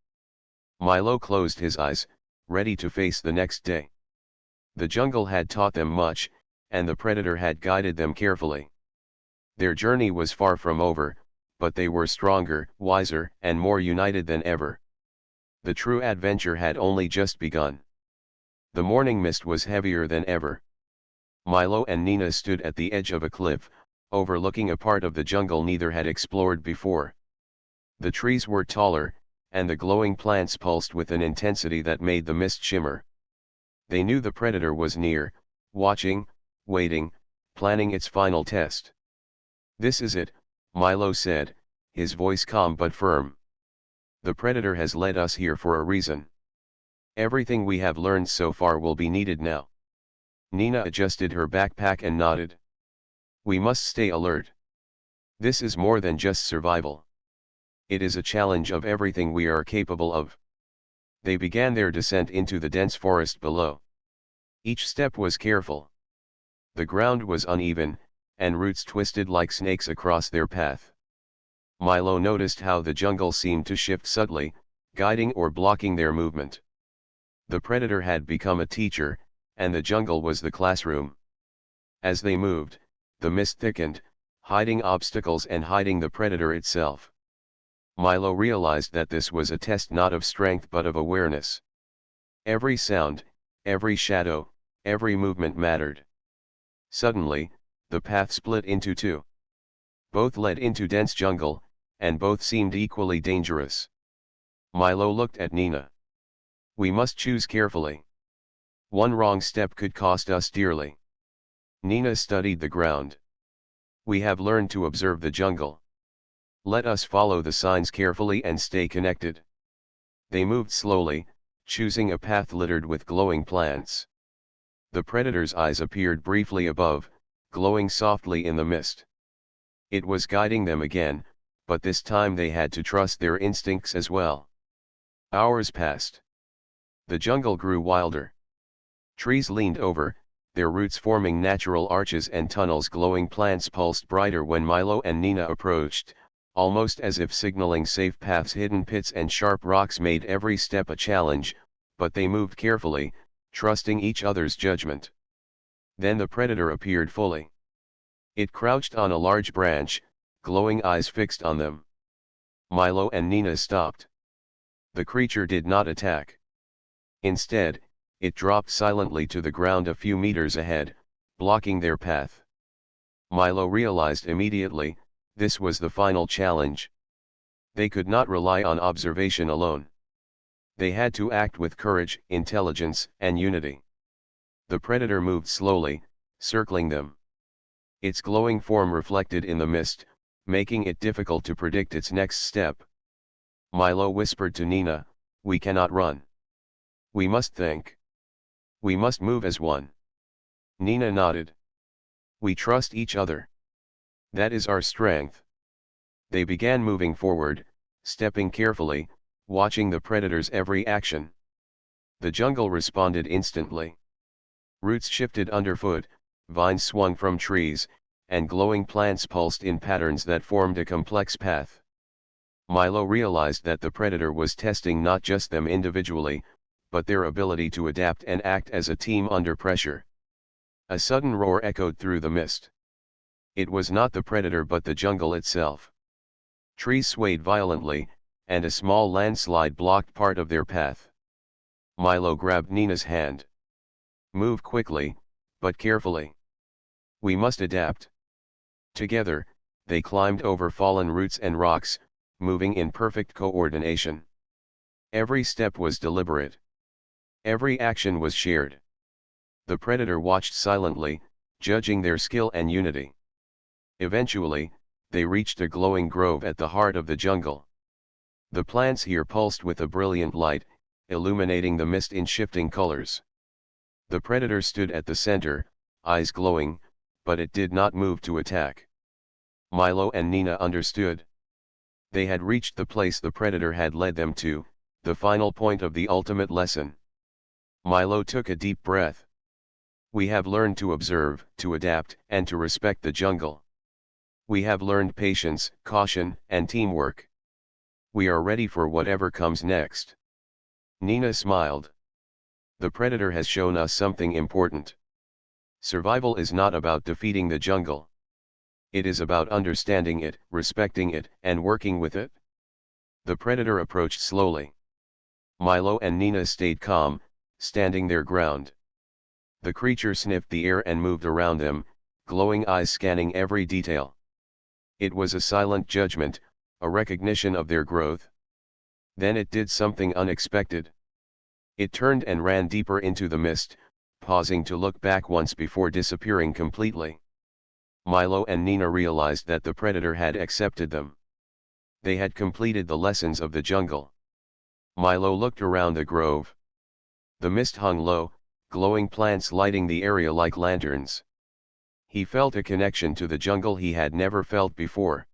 Milo closed his eyes, ready to face the next day. The jungle had taught them much, and the predator had guided them carefully. Their journey was far from over, but they were stronger, wiser, and more united than ever. The true adventure had only just begun. The morning mist was heavier than ever. Milo and Nina stood at the edge of a cliff, overlooking a part of the jungle neither had explored before. The trees were taller, and the glowing plants pulsed with an intensity that made the mist shimmer. They knew the predator was near, watching, waiting, planning its final test. This is it, Milo said, his voice calm but firm. The predator has led us here for a reason. Everything we have learned so far will be needed now. Nina adjusted her backpack and nodded. We must stay alert. This is more than just survival. It is a challenge of everything we are capable of. They began their descent into the dense forest below. Each step was careful. The ground was uneven, and roots twisted like snakes across their path. Milo noticed how the jungle seemed to shift subtly, guiding or blocking their movement. The predator had become a teacher, and the jungle was the classroom. As they moved, the mist thickened, hiding obstacles and hiding the predator itself. Milo realized that this was a test not of strength but of awareness. Every sound, every shadow, every movement mattered. Suddenly, the path split into two. Both led into dense jungle, and both seemed equally dangerous. Milo looked at Nina. We must choose carefully. One wrong step could cost us dearly. Nina studied the ground. We have learned to observe the jungle. Let us follow the signs carefully and stay connected. They moved slowly, choosing a path littered with glowing plants. The predator's eyes appeared briefly above, glowing softly in the mist. It was guiding them again, but this time they had to trust their instincts as well. Hours passed. The jungle grew wilder. Trees leaned over, their roots forming natural arches and tunnels. Glowing plants pulsed brighter when Milo and Nina approached, almost as if signaling safe paths. Hidden pits and sharp rocks made every step a challenge, but they moved carefully, trusting each other's judgment. Then the predator appeared fully. It crouched on a large branch, glowing eyes fixed on them. Milo and Nina stopped. The creature did not attack. Instead, it dropped silently to the ground a few meters ahead, blocking their path. Milo realized immediately, this was the final challenge. They could not rely on observation alone. They had to act with courage, intelligence, and unity. The predator moved slowly, circling them. Its glowing form reflected in the mist, making it difficult to predict its next step. Milo whispered to Nina, "We cannot run. We must think. We must move as one." Nina nodded. "We trust each other. That is our strength." They began moving forward, stepping carefully, watching the predator's every action. The jungle responded instantly. Roots shifted underfoot, vines swung from trees, and glowing plants pulsed in patterns that formed a complex path. Milo realized that the predator was testing not just them individually, but their ability to adapt and act as a team under pressure. A sudden roar echoed through the mist. It was not the predator but the jungle itself. Trees swayed violently, and a small landslide blocked part of their path. Milo grabbed Nina's hand. "Move quickly, but carefully. We must adapt." Together, they climbed over fallen roots and rocks, moving in perfect coordination. Every step was deliberate. Every action was shared. The predator watched silently, judging their skill and unity. Eventually, they reached a glowing grove at the heart of the jungle. The plants here pulsed with a brilliant light, illuminating the mist in shifting colors. The predator stood at the center, eyes glowing, but it did not move to attack. Milo and Nina understood. They had reached the place the predator had led them to, the final point of the ultimate lesson. Milo took a deep breath. "We have learned to observe, to adapt, and to respect the jungle. We have learned patience, caution, and teamwork. We are ready for whatever comes next." Nina smiled. "The predator has shown us something important. Survival is not about defeating the jungle. It is about understanding it, respecting it, and working with it." The predator approached slowly. Milo and Nina stayed calm, standing their ground. The creature sniffed the air and moved around them, glowing eyes scanning every detail. It was a silent judgment, a recognition of their growth. Then it did something unexpected. It turned and ran deeper into the mist, pausing to look back once before disappearing completely. Milo and Nina realized that the predator had accepted them. They had completed the lessons of the jungle. Milo looked around the grove. The mist hung low, glowing plants lighting the area like lanterns. He felt a connection to the jungle he had never felt before.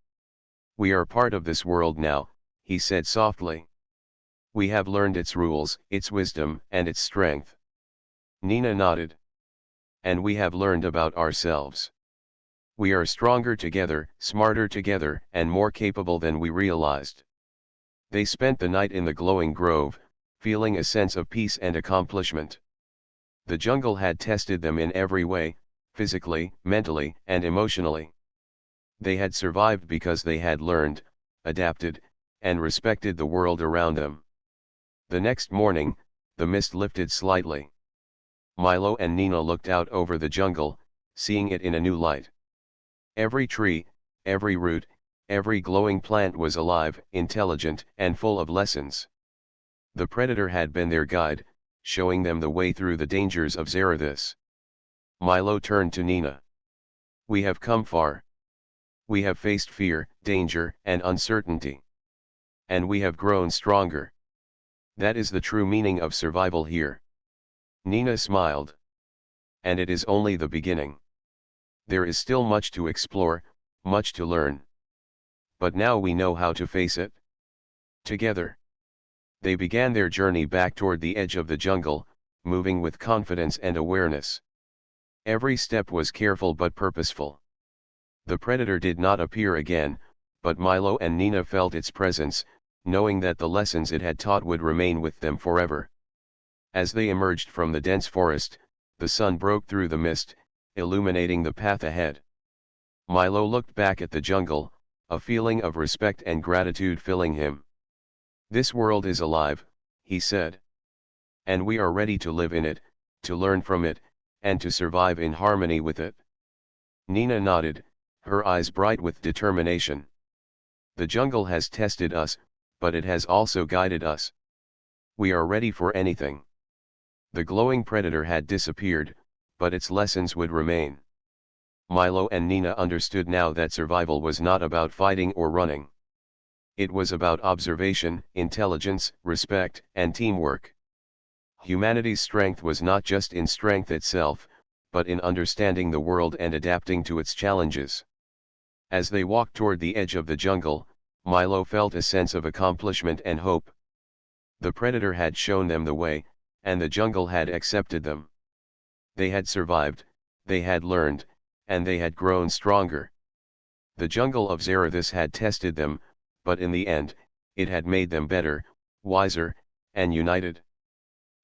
"We are part of this world now," he said softly. "We have learned its rules, its wisdom, and its strength." Nina nodded. "And we have learned about ourselves. We are stronger together, smarter together, and more capable than we realized." They spent the night in the glowing grove, feeling a sense of peace and accomplishment. The jungle had tested them in every way, physically, mentally, and emotionally. They had survived because they had learned, adapted, and respected the world around them. The next morning, the mist lifted slightly. Milo and Nina looked out over the jungle, seeing it in a new light. Every tree, every root, every glowing plant was alive, intelligent, and full of lessons. The predator had been their guide, showing them the way through the dangers of Zarathus. Milo turned to Nina. "We have come far. We have faced fear, danger, and uncertainty. And we have grown stronger. That is the true meaning of survival here." Nina smiled. "And it is only the beginning. There is still much to explore, much to learn. But now we know how to face it." Together, they began their journey back toward the edge of the jungle, moving with confidence and awareness. Every step was careful but purposeful. The predator did not appear again, but Milo and Nina felt its presence, knowing that the lessons it had taught would remain with them forever. As they emerged from the dense forest, the sun broke through the mist, illuminating the path ahead. Milo looked back at the jungle, a feeling of respect and gratitude filling him. "This world is alive," he said. "And we are ready to live in it, to learn from it, and to survive in harmony with it." Nina nodded, her eyes bright with determination. "The jungle has tested us, but it has also guided us. We are ready for anything." The glowing predator had disappeared, but its lessons would remain. Milo and Nina understood now that survival was not about fighting or running. It was about observation, intelligence, respect, and teamwork. Humanity's strength was not just in strength itself, but in understanding the world and adapting to its challenges. As they walked toward the edge of the jungle, Milo felt a sense of accomplishment and hope. The predator had shown them the way, and the jungle had accepted them. They had survived, they had learned, and they had grown stronger. The jungle of Zarathus had tested them, but in the end, it had made them better, wiser, and united.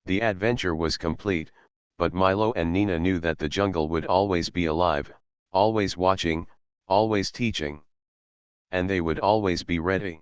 The adventure was complete, but Milo and Nina knew that the jungle would always be alive, always watching, always teaching. And they would always be ready.